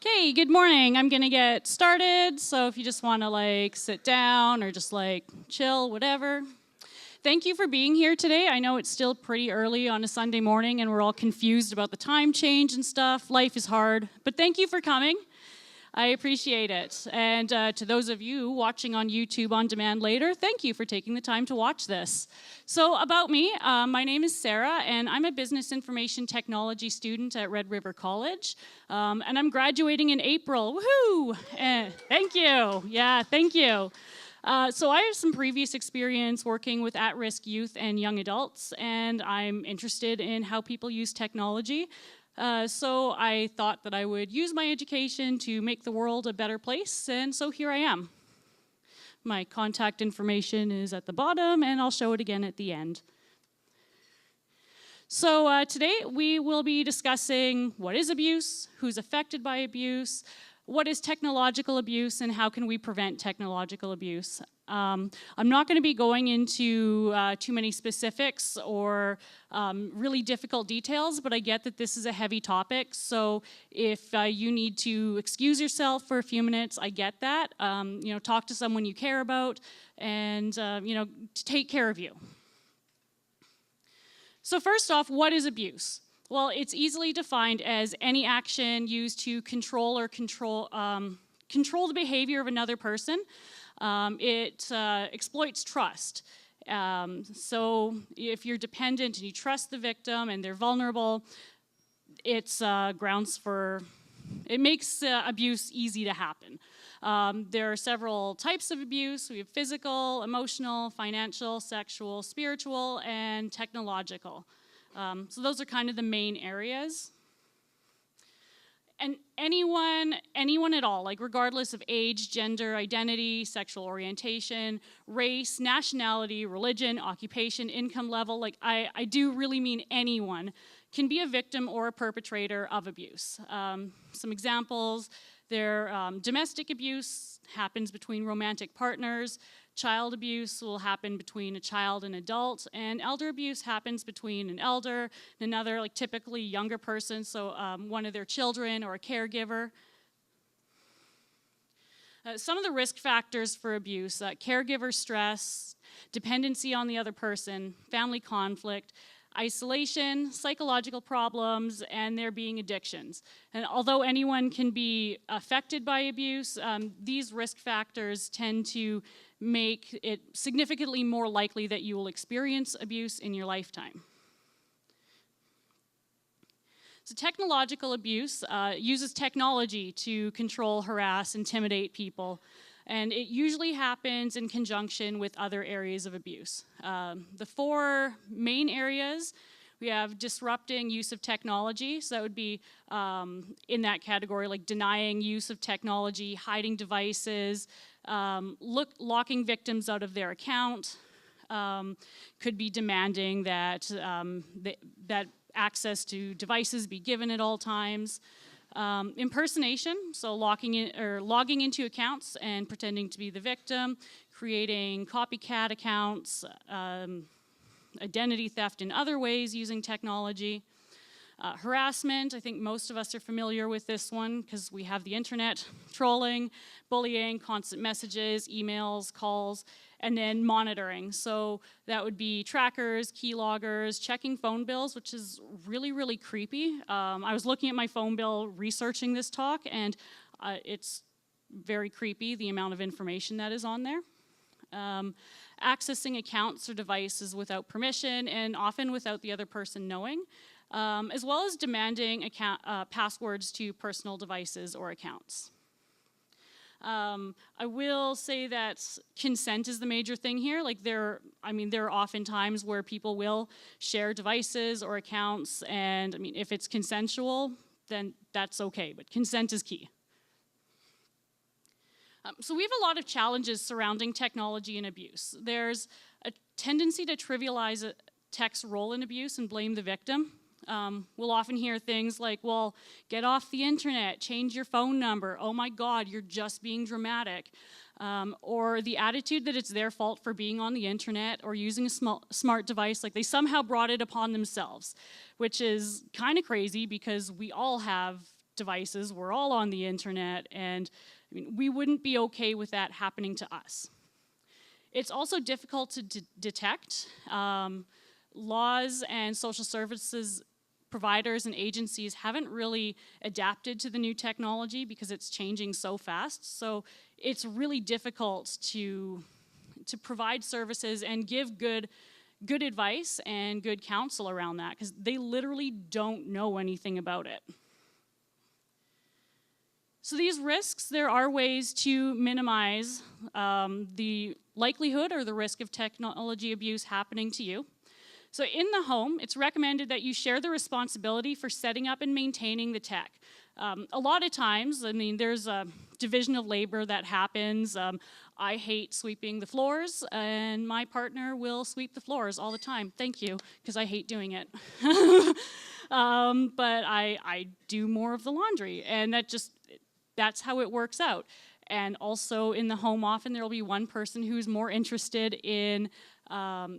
Okay, good morning. I'm gonna get started, so if you just wanna sit down or just chill, whatever. Thank you for being here today. I know it's still pretty early on a Sunday morning and we're all confused about the time change and stuff. Life is hard, but thank you for coming. I appreciate it. And to those of you watching on YouTube on demand later, thank you for taking the time to watch this. So about me, my name is Sarah, and I'm a business information technology student at Red River College. And I'm graduating in April. Woohoo! Thank you. Yeah, thank you. So I have some previous experience working with at-risk youth and young adults, and I'm interested in how people use technology. So I thought that I would use my education to make the world a better place, and so here I am. My contact information is at the bottom, and I'll show it again at the end. So today we will be discussing what is abuse, who's affected by abuse, what is technological abuse, and how can we prevent technological abuse. I'm not going to be going into too many specifics or really difficult details, but I get that this is a heavy topic, so if you need to excuse yourself for a few minutes, I get that. Talk to someone you care about, and to take care of you. So first off, what is abuse? Well, it's easily defined as any action used to control the behavior of another person. It exploits trust. So if you're dependent and you trust the victim and they're vulnerable, it's grounds for, it makes abuse easy to happen. There are several types of abuse. We have physical, emotional, financial, sexual, spiritual, and technological. So those are kind of the main areas. And anyone at all, regardless of age, gender, identity, sexual orientation, race, nationality, religion, occupation, income level, I do really mean anyone, can be a victim or a perpetrator of abuse. Some examples, domestic abuse happens between romantic partners, child abuse will happen between a child and adult, and elder abuse happens between an elder and another, typically younger person, so one of their children or a caregiver. Some of the risk factors for abuse, caregiver stress, dependency on the other person, family conflict, isolation, psychological problems, and there being addictions. And although anyone can be affected by abuse, these risk factors tend to make it significantly more likely that you will experience abuse in your lifetime. So technological abuse uses technology to control, harass, intimidate people, and it usually happens in conjunction with other areas of abuse. The four main areas, we have disrupting use of technology, so that would be in that category, denying use of technology, hiding devices, locking victims out of their account, could be demanding that, that access to devices be given at all times. Impersonation, so logging into accounts and pretending to be the victim, creating copycat accounts, identity theft in other ways using technology. Harassment, I think most of us are familiar with this one because we have the internet, trolling, bullying, constant messages, emails, calls, and then monitoring. So that would be trackers, keyloggers, checking phone bills, which is really, really creepy. I was looking at my phone bill researching this talk, and it's very creepy, the amount of information that is on there. Accessing accounts or devices without permission and often without the other person knowing. As well as demanding passwords to personal devices or accounts. I will say that consent is the major thing here. There are often times where people will share devices or accounts, and if it's consensual, then that's okay, but consent is key. So we have a lot of challenges surrounding technology and abuse. There's a tendency to trivialize a tech's role in abuse and blame the victim. We'll often hear things like, well, get off the internet, change your phone number, oh my God, you're just being dramatic. Or the attitude that it's their fault for being on the internet or using a smart device, they somehow brought it upon themselves, which is kind of crazy because we all have devices. We're all on the internet, and I mean, we wouldn't be okay with that happening to us. It's also difficult to detect. Laws and social services providers and agencies haven't really adapted to the new technology because it's changing so fast. So it's really difficult to provide services and give good advice and good counsel around that, because they literally don't know anything about it. So these risks, there are ways to minimize the likelihood or the risk of technology abuse happening to you. So in the home, it's recommended that you share the responsibility for setting up and maintaining the tech. A lot of times, I mean, there's a division of labor that happens. I hate sweeping the floors, and my partner will sweep the floors all the time. Thank you, because I hate doing it. But I do more of the laundry, and that's how it works out. And also in the home, often there will be one person who's more interested in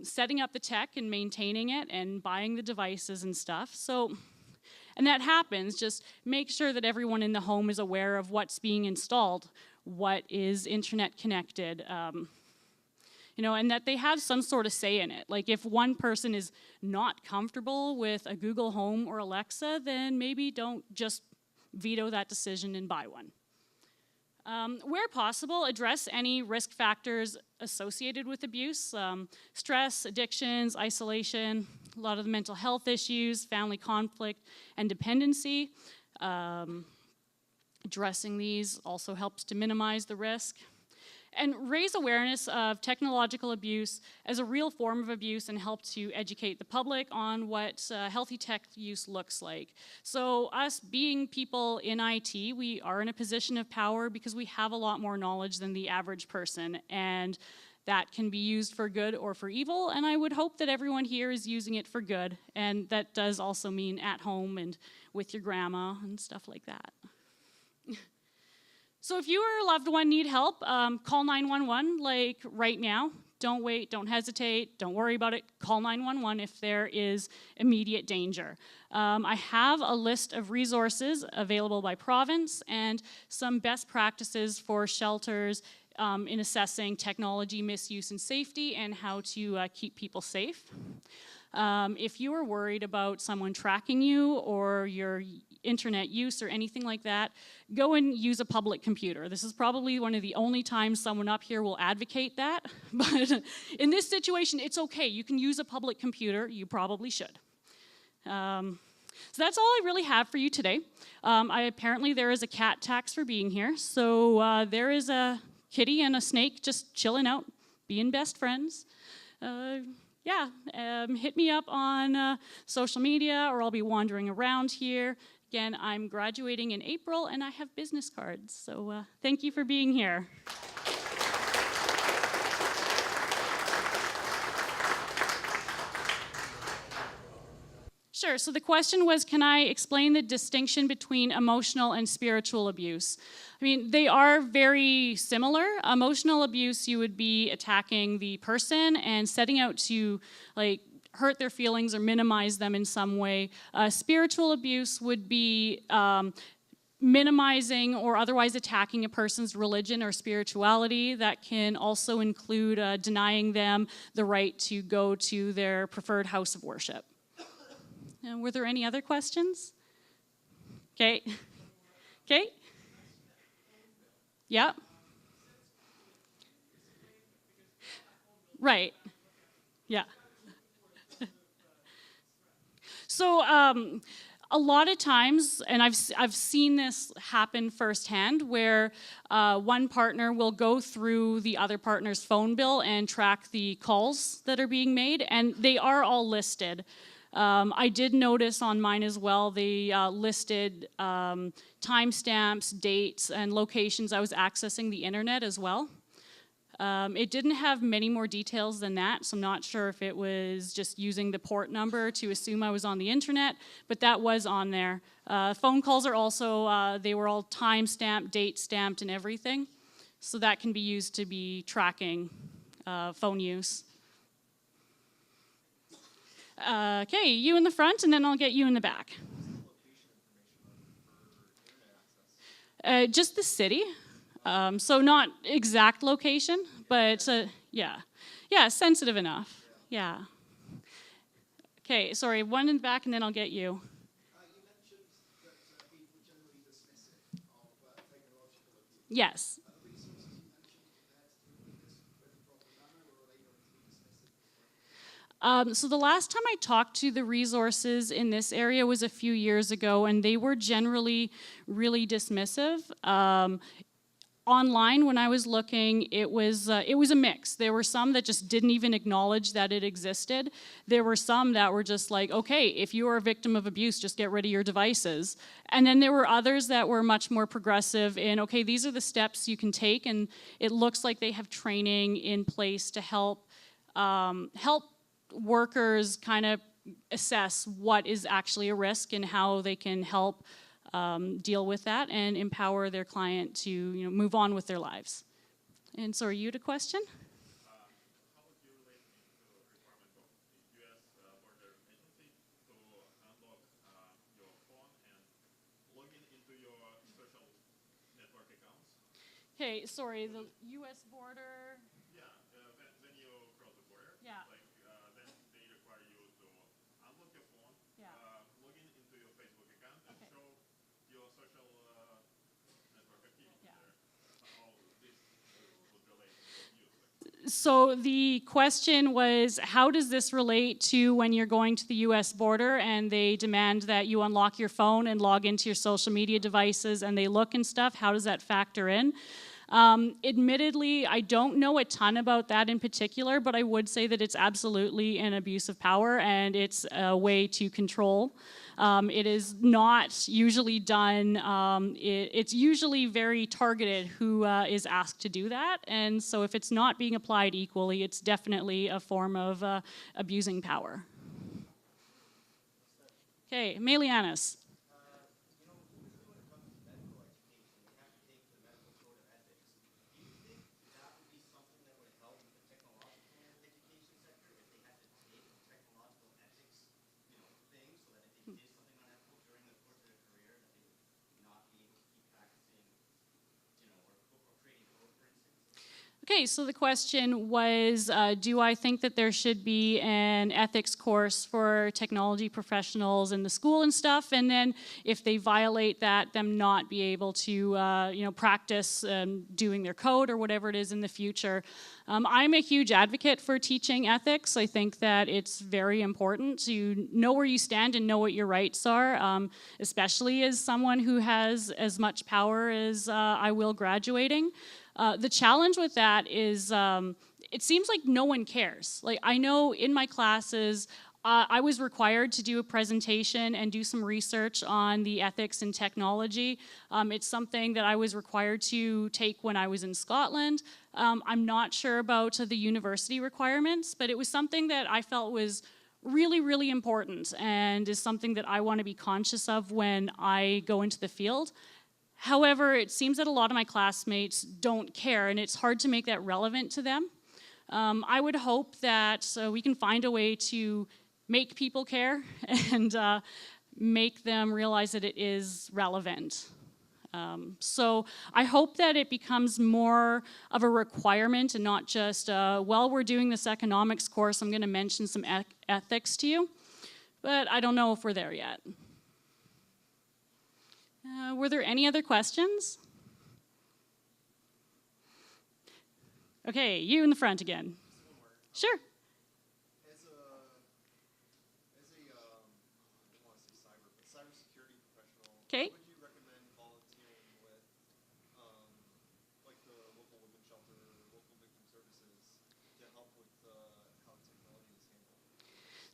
setting up the tech and maintaining it and buying the devices and stuff. So, and that happens. Just make sure that everyone in the home is aware of what's being installed, what is internet connected, you know, and that they have some sort of say in it. Like if one person is not comfortable with a Google Home or Alexa, then maybe don't just veto that decision and buy one. Where possible, address any risk factors associated with abuse, stress, addictions, isolation, a lot of the mental health issues, family conflict, and dependency. Addressing these also helps to minimize the risk. And raise awareness of technological abuse as a real form of abuse and help to educate the public on what healthy tech use looks like. So us being people in IT, we are in a position of power because we have a lot more knowledge than the average person, and that can be used for good or for evil, and I would hope that everyone here is using it for good, and that does also mean at home and with your grandma and stuff like that. So if you or a loved one need help, call 911 like right now. Don't wait, don't hesitate, don't worry about it. Call 911 if there is immediate danger. I have a list of resources available by province and some best practices for shelters in assessing technology misuse and safety and how to keep people safe. If you are worried about someone tracking you or your internet use or anything like that, go and use a public computer. This is probably one of the only times someone up here will advocate that, but in this situation, it's okay. You can use a public computer. You probably should. So that's all I really have for you today. Apparently there is a cat tax for being here, so there is a kitty and a snake just chilling out, being best friends. Hit me up on social media, or I'll be wandering around here. Again, I'm graduating in April, and I have business cards, so thank you for being here. Sure, so the question was, can I explain the distinction between emotional and spiritual abuse? I mean, they are very similar. Emotional abuse, you would be attacking the person and setting out to, like, hurt their feelings or minimize them in some way. Spiritual abuse would be minimizing or otherwise attacking a person's religion or spirituality. That can also include denying them the right to go to their preferred house of worship. Were there any other questions? Okay. Okay. Yeah. Right. Yeah. So a lot of times, and I've seen this happen firsthand, where one partner will go through the other partner's phone bill and track the calls that are being made, and they are all listed. I did notice on mine as well, they listed timestamps, dates, and locations I was accessing the internet as well. It didn't have many more details than that, so I'm not sure if it was just using the port number to assume I was on the internet, but that was on there. Phone calls are also, they were all time-stamped, date-stamped, and everything, so that can be used to be tracking phone use. Okay, you in the front, and then I'll get you in the back. Just the city. So not exact location, but yeah, sensitive enough. Yeah. Okay, sorry, one in the back and then I'll get you. You mentioned that people generally dismiss it of technological abuse. Yes. Are the resources you mentioned prepared to deal with this with a proper manner, or are they going to be dismissive? So the last time I talked to the resources in this area was a few years ago, and they were generally really dismissive. Online, when I was looking, it was a mix. There were some that just didn't even acknowledge that it existed. There were some that were just like, okay, if you are a victim of abuse, just get rid of your devices. And then there were others that were much more progressive in, okay, these are the steps you can take, and it looks like they have training in place to help workers kind of assess what is actually a risk and how they can help deal with that and empower their client to move on with their lives. And so are you to question? How would you relate me to a requirement of the U.S. border agency to unlock your phone and log in into your social network accounts? Okay, sorry, the U.S. border. Yeah, when you cross the border, Yeah. Then they require you to unlock your phone, Yeah. Log in into your Facebook account, and Okay. show your social network activity Yeah. there. How this would relate to abuse? So the question was, how does this relate to when you're going to the US border and they demand that you unlock your phone and log into your social media devices and they look and stuff? How does that factor in? Admittedly, I don't know a ton about that in particular, but I would say that it's absolutely an abuse of power and it's a way to control. It is not usually done, it's usually very targeted who is asked to do that. And so if it's not being applied equally, it's definitely a form of abusing power. Okay, Melianis. Usually when it comes to medical education, we have to take the medical code of ethics. Do you think that would be something that would help the technological education sector if they had to take technological ethics, thing, so that if they did something unethical during the course of their career, that they would not be able to keep practicing, or creating code, for instance? Okay, so the question was, do I think that there should be an ethics course for technology professionals in the school and stuff, and then if they violate that, them not be able to, practice doing their code or whatever it is in the future. I'm a huge advocate for teaching ethics. I think that it's very important to know where you stand and know what your rights are, especially as someone who has as much power as I will graduating. The challenge with that is it seems like no one cares. Like, I know in my classes, I was required to do a presentation and do some research on the ethics in technology. It's something that I was required to take when I was in Scotland. I'm not sure about the university requirements, but it was something that I felt was really, really important and is something that I want to be conscious of when I go into the field. However, it seems that a lot of my classmates don't care, and it's hard to make that relevant to them. I would hope that we can find a way to make people care and make them realize that it is relevant. So I hope that it becomes more of a requirement and not just, well, we're doing this economics course, I'm going to mention some ethics to you. But I don't know if we're there yet. Were there any other questions? Okay, you in the front again. Sure. As a I don't want to say cybersecurity professional, Okay. would you recommend volunteering with, like the local women's shelter, local victim services, to help with how technology is handled?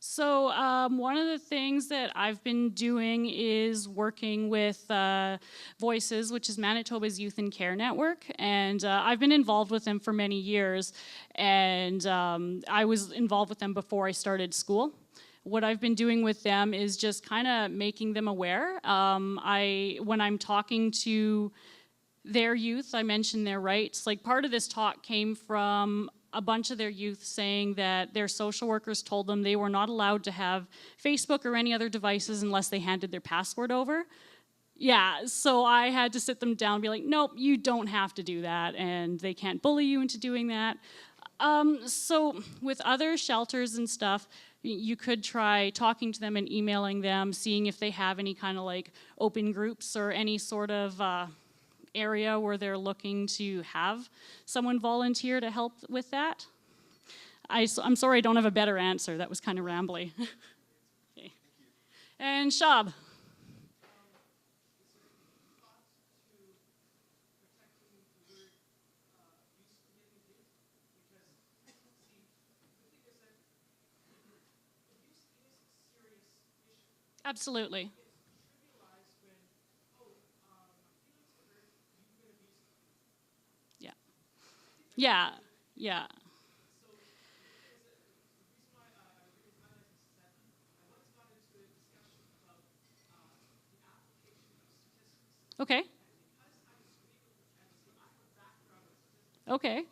So one of the things that I've been doing is working with Voices, which is Manitoba's Youth and Care Network, and I've been involved with them for many years, and I was involved with them before I started school. What I've been doing with them is just kind of making them aware. When I'm talking to their youth, I mention their rights. Like, part of this talk came from a bunch of their youth saying that their social workers told them they were not allowed to have Facebook or any other devices unless they handed their password over. Yeah, so I had to sit them down and be like, nope, you don't have to do that, and they can't bully you into doing that. So with other shelters and stuff, you could try talking to them and emailing them, seeing if they have any kind of like open groups or any sort of area where they're looking to have someone volunteer to help with that. I'm sorry I don't have a better answer. That was kind of rambly. Okay. And Shab. Absolutely. Yeah. Yeah. Yeah. Okay. Okay.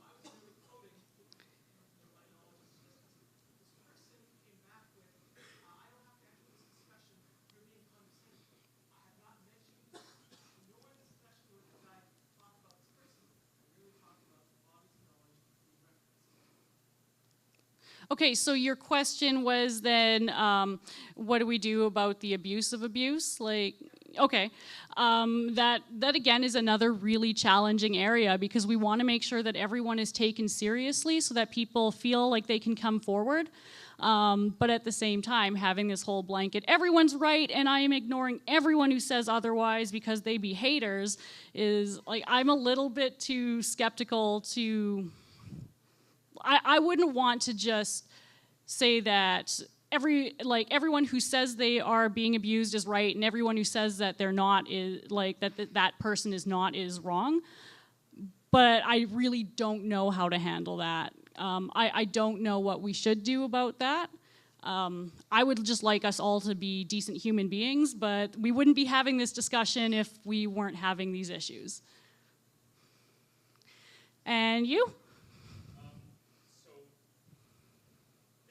Okay, so your question was then, what do we do about the abuse of abuse? Like, okay, that again is another really challenging area because we want to make sure that everyone is taken seriously so that people feel like they can come forward. But at the same time, having this whole blanket, everyone's right and I am ignoring everyone who says otherwise because they be haters is like, I'm a little bit too skeptical to, I wouldn't want to just say that everyone who says they are being abused is right and everyone who says that they're not is like that person is not is wrong. But I really don't know how to handle that. I don't know what we should do about that. I would just like us all to be decent human beings, but we wouldn't be having this discussion if we weren't having these issues. And you? So,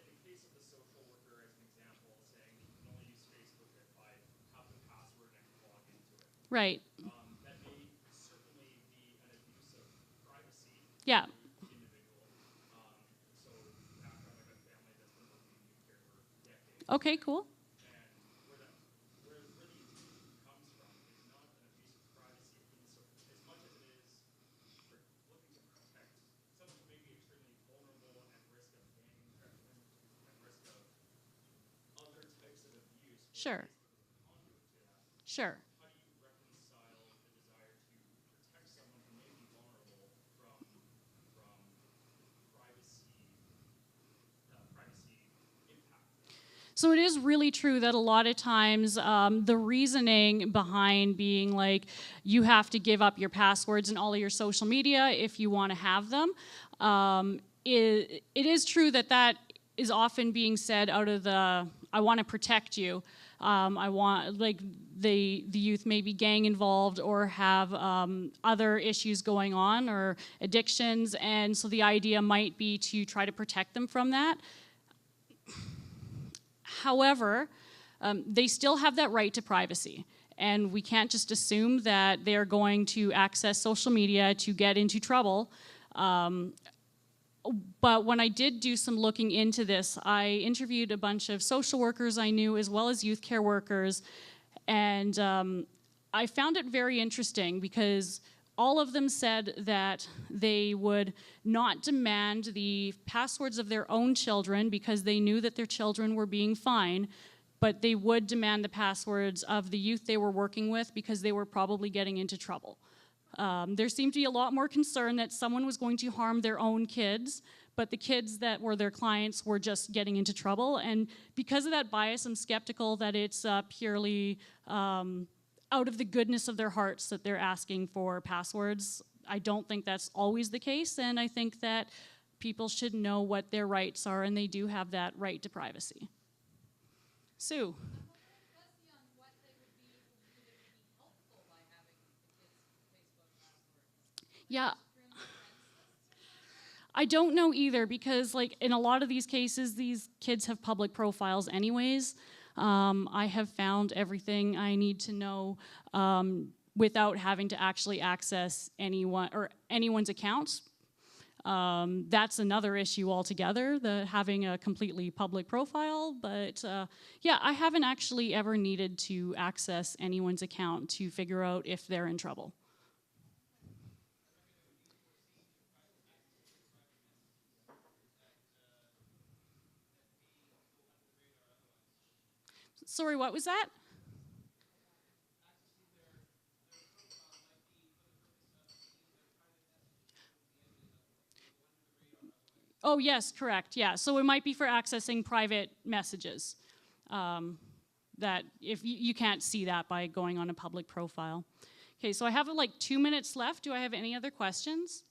in the case of the social worker, as an example, saying you can only use Facebook if I have the password and can log into it, Right. that may certainly be an abuse of privacy Yeah. of the individual. So, background, I've got family that's been working in youth care for decades. Okay, cool. And where the abuse comes from is not an abuse of privacy as much as it is for looking to protect someone who may be extremely vulnerable at risk of gang infection, at risk of other types of abuse. Sure. Conduit to that. Sure. How do you reconcile the desire to protect someone who may be vulnerable from privacy impact? So it is really true that a lot of times the reasoning behind being like you have to give up your passwords and all of your social media if you want to have them, it is true that that is often being said out of the I want to protect you. I want like the youth may be gang involved or have other issues going on or addictions, and so the idea might be to try to protect them from that. However, they still have that right to privacy. And we can't just assume that they're going to access social media to get into trouble. But when I did do some looking into this, I interviewed a bunch of social workers I knew as well as youth care workers. And I found it very interesting because all of them said that they would not demand the passwords of their own children because they knew that their children were being fine, but they would demand the passwords of the youth they were working with because they were probably getting into trouble. There seemed to be a lot more concern that someone was going to harm their own kids, but the kids that were their clients were just getting into trouble. And because of that bias, I'm skeptical that it's purely out of the goodness of their hearts that they're asking for passwords. I don't think that's always the case, and I think that people should know what their rights are, and they do have that right to privacy. Sue. Yeah. I don't know either because like in a lot of these cases, these kids have public profiles anyways. I have found everything I need to know without having to actually access anyone's accounts. That's another issue altogether, having a completely public profile. But yeah, I haven't actually ever needed to access anyone's account to figure out if they're in trouble. Sorry, what was that? Oh, yes, correct. Yeah, so it might be for accessing private messages. That if you can't see that by going on a public profile. Okay, so I have like 2 minutes left. Do I have any other questions?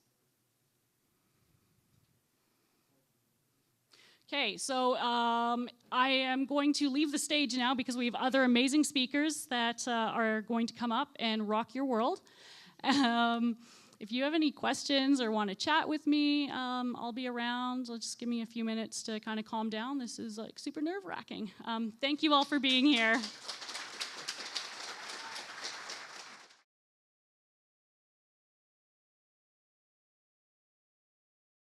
Okay, so I am going to leave the stage now because we have other amazing speakers that are going to come up and rock your world. If you have any questions or want to chat with me, I'll be around. Just give me a few minutes to kind of calm down. This is like super nerve-wracking. Thank you all for being here.